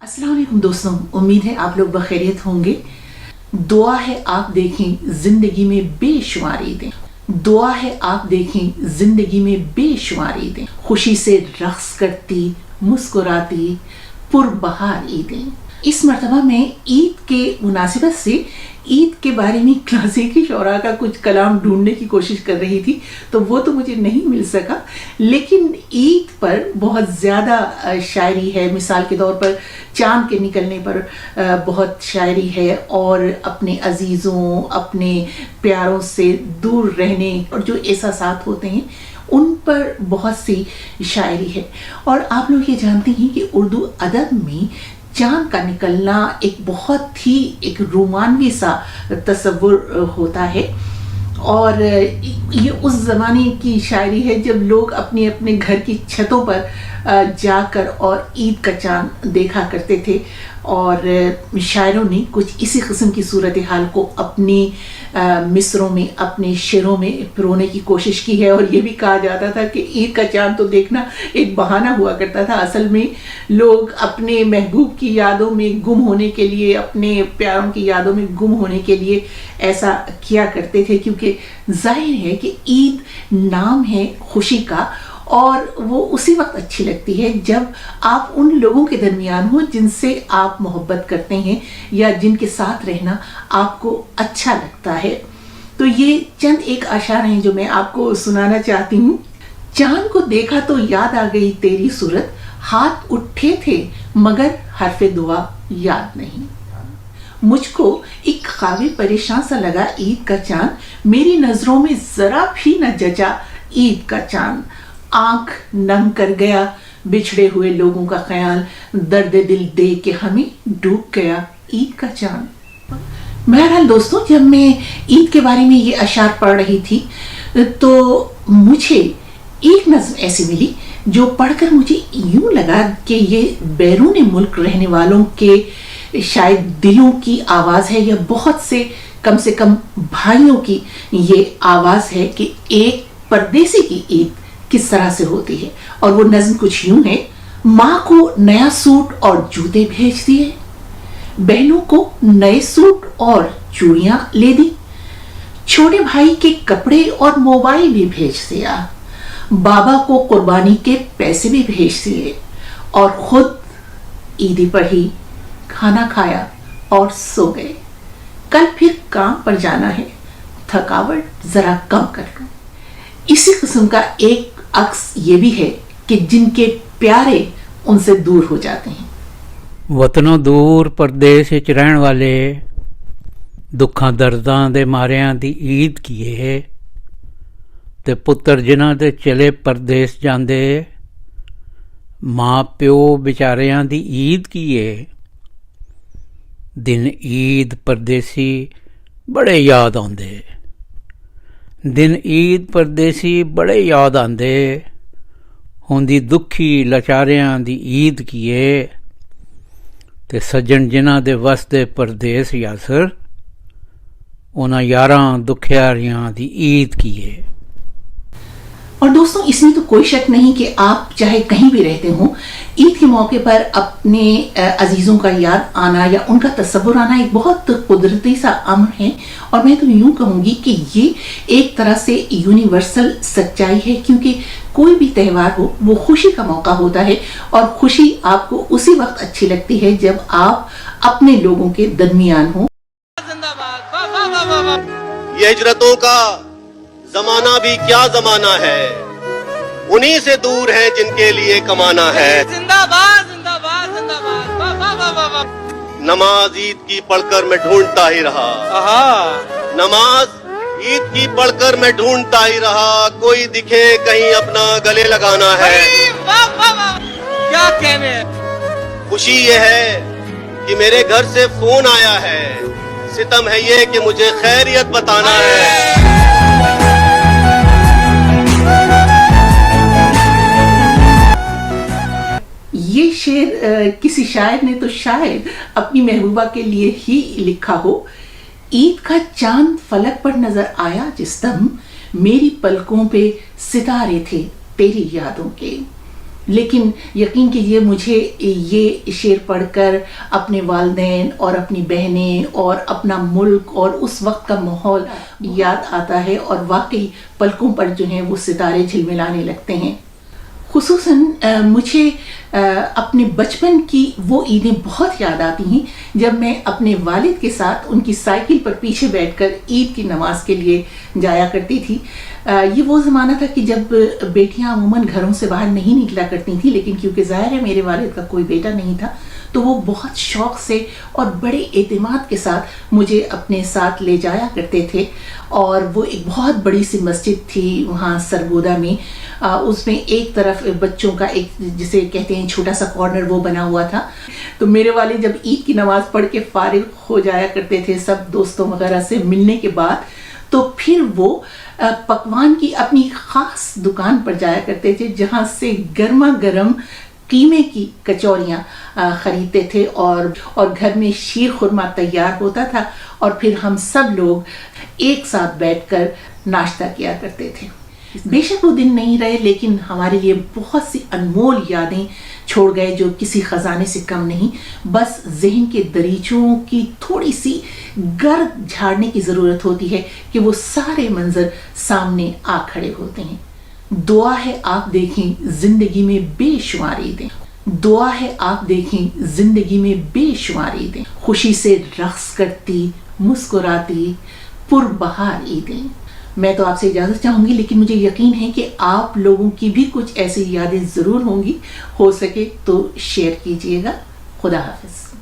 अस्सलाम वालेकुम दोस्तों, उम्मीद है आप लोग बखैरियत होंगे। दुआ है आप देखें जिंदगी में बेशुमार ईदें, दुआ है आप देखें जिंदगी में बेशुमार ईदें, खुशी से रक्स करती मुस्कुराती पुरबहार ईदें। इस मरतबा मैं ईद के मुनासिबत से ईद के बारे में क्लासिकी शौरा का कुछ कलाम ढूंढने की कोशिश कर रही थी, तो वो तो मुझे नहीं मिल सका, लेकिन ईद पर बहुत ज़्यादा शायरी है। मिसाल के तौर पर चांद के निकलने पर बहुत शायरी है, और अपने अजीज़ों अपने प्यारों से दूर रहने और जो एहसासात होते हैं उन पर बहुत सी शायरी है। और आप लोग ये जानते हैं कि उर्दू अदब में चांद का निकलना एक बहुत ही एक रोमानवी सा तस्वुर होता है, और ये उस ज़माने की शायरी है जब लोग अपने अपने घर की छतों पर जाकर और ईद का चांद देखा करते थे। और शायरों ने कुछ इसी किस्म की सूरत हाल को अपनी मिसरों में अपने शेरों में पिरोने की कोशिश की है। और ये भी कहा जाता था कि ईद का चांद तो देखना एक बहाना हुआ करता था, असल में लोग अपने महबूब की यादों में गुम होने के लिए, अपने प्यारों की यादों में गुम होने के लिए ऐसा किया करते थे, क्योंकि जाहिर है कि ईद नाम है खुशी का, और वो उसी वक्त अच्छी लगती है जब आप उन लोगों के दरमियान हो जिनसे आप मोहब्बत करते हैं या जिनके साथ रहना आपको अच्छा लगता है। तो ये चंद एक अशार हैं जो मैं आपको सुनाना चाहती हूँ। चांद को देखा तो याद आ गई तेरी सूरत, हाथ उठे थे मगर हरफे दुआ याद नहीं। मुझको एक ख्वाबे परेशान सा लगा ईद का चांद, मेरी नजरों में जरा भी न जचा ईद का चांद। आंख नम कर गया बिछड़े हुए लोगों का ख्याल, दर्द दिल दे के हमें डूब गया ईद का चांद। बहरहाल दोस्तों, जब मैं ईद के बारे में ये अशार पढ़ रही थी तो मुझे एक नज़्म ऐसी मिली जो पढ़कर मुझे यूं लगा कि ये बैरून मुल्क रहने वालों के शायद दिलों की आवाज़ है, या बहुत से कम भाइयों की ये आवाज़ है कि एक परदेसी की ईद किस तरह से होती है। और वो नज़्म कुछ यूं है। माँ को नया सूट और जूते भेज दिए, बहनों को नए सूट और चूड़ियां ले दी, छोटे भाई के कपड़े और मोबाइल भी भेज दिया, बाबा को कुर्बानी के पैसे भी भेज दिए, और खुद ईदी पढ़ी, खाना खाया और सो गए। कल फिर काम पर जाना है, थकावट जरा कम कर लो। इसी किस्म का एक अक्स ये भी है कि जिनके प्यारे उनसे दूर हो जाते हैं। ਵਤਨੋਂ ਦੂਰ ਪਰਦੇਸ ਵਿੱਚ ਰਹਿਣ ਵਾਲੇ ਦੁੱਖਾਂ ਦਰਦਾਂ ਦੇ ਮਾਰਿਆਂ ਦੀ ਈਦ ਕੀਏ, ਤੇ ਪੁੱਤਰ ਜਿਨ੍ਹਾਂ ਦੇ ਚਲੇ ਪਰਦੇਸ ਜਾਂਦੇ ਮਾਂ ਪਿਓ ਵਿਚਾਰਿਆਂ ਦੀ ਈਦ ਕੀਏ। ਦਿਨ ਈਦ ਪਰਦੇਸੀ ਬੜੇ ਯਾਦ ਆਉਂਦੇ, दिन ईद परदेसी बड़े याद आंदे, होंदी दुखी लाचारियां दी ईद कीए, ते सज्जन जिन्हां दे वसदे परदेस यासर उन्हां यारां दुखियारियां दी ईद कीए। और दोस्तों, इसमें तो कोई शक नहीं कि आप चाहे कहीं भी रहते हो, ईद के मौके पर अपने अजीज़ों का याद आना या उनका तस्वुर आना एक बहुत कुदरती सा अमर है। और मैं तो यूं कहूँगी कि ये एक तरह से यूनिवर्सल सच्चाई है, क्योंकि कोई भी त्यौहार हो वो खुशी का मौका होता है, और खुशी आपको उसी वक्त अच्छी लगती है जब आप अपने लोगों के दरमियान हो। ये हिजरतों का जमाना भी क्या जमाना है, उन्हीं से दूर है जिनके लिए कमाना है। जिंदाबाद जिंदाबाद जिंदाबाद, वाह वाह वाह वाह वाह। नमाज ईद की पढ़कर मैं ढूंढता ही रहा, नमाज ईद की पढ़कर मैं ढूंढता ही रहा, कोई दिखे कहीं अपना गले लगाना है। वाह वाह वाह, क्या कहने। खुशी ये है कि मेरे घर से फोन आया है, सितम है ये कि मुझे खैरियत बताना है। ये शेर किसी शायर ने तो शायद अपनी महबूबा के लिए ही लिखा हो। ईद का चांद फलक पर नजर आया जिस दम, मेरी पलकों पे सितारे थे तेरी यादों के। لیکن یقین کیجئے مجھے یہ شعر پڑھ کر اپنے والدین اور اپنی بہنیں اور اپنا ملک اور اس وقت کا ماحول یاد آتا ہے، اور واقعی پلکوں پر جو ہیں وہ ستارے جھلملانے لگتے ہیں۔ خصوصاً مجھے اپنے بچپن کی وہ عیدیں بہت یاد آتی ہیں جب میں اپنے والد کے ساتھ ان کی سائیکل پر پیچھے بیٹھ کر عید کی نماز کے لیے جایا کرتی تھی۔ یہ وہ زمانہ تھا کہ جب بیٹیاں عموماً گھروں سے باہر نہیں نکلا کرتی تھیں، لیکن کیونکہ ظاہر ہے میرے والد کا کوئی بیٹا نہیں تھا تو وہ بہت شوق سے اور بڑے اعتماد کے ساتھ مجھے اپنے ساتھ لے جایا کرتے تھے، اور وہ ایک بہت بڑی سی مسجد تھی وہاں سرگودا میں، اس میں ایک طرف بچوں کا ایک جسے کہتے ہیں چھوٹا سا کارنر وہ بنا ہوا تھا۔ تو میرے والد جب عید کی نماز پڑھ کے فارغ ہو جایا کرتے تھے سب دوستوں وغیرہ سے ملنے کے بعد، تو پھر وہ پکوان کی اپنی خاص دکان پر جایا کرتے تھے جہاں سے گرما گرم قیمے کی کچوریاں خریدتے تھے، اور گھر میں شیر خورما تیار ہوتا تھا، اور پھر ہم سب لوگ ایک ساتھ بیٹھ کر ناشتہ کیا کرتے تھے۔ بے شک وہ دن نہیں رہے، لیکن ہمارے لیے بہت سی انمول یادیں چھوڑ گئے جو کسی خزانے سے کم نہیں۔ بس ذہن کے دریچوں کی تھوڑی سی گرد جھاڑنے کی ضرورت ہوتی ہے کہ وہ سارے منظر سامنے آ کھڑے ہوتے ہیں۔ دعا ہے آپ دیکھیں زندگی میں بے شمار عیدیں، دعا ہے آپ دیکھیں زندگی میں بے شمار عیدیں، خوشی سے رقص کرتی مسکراتی پربہار عیدیں۔ میں تو آپ سے اجازت چاہوں گی، لیکن مجھے یقین ہے کہ آپ لوگوں کی بھی کچھ ایسی یادیں ضرور ہوں گی، ہو سکے تو شیئر کیجئے گا۔ خدا حافظ۔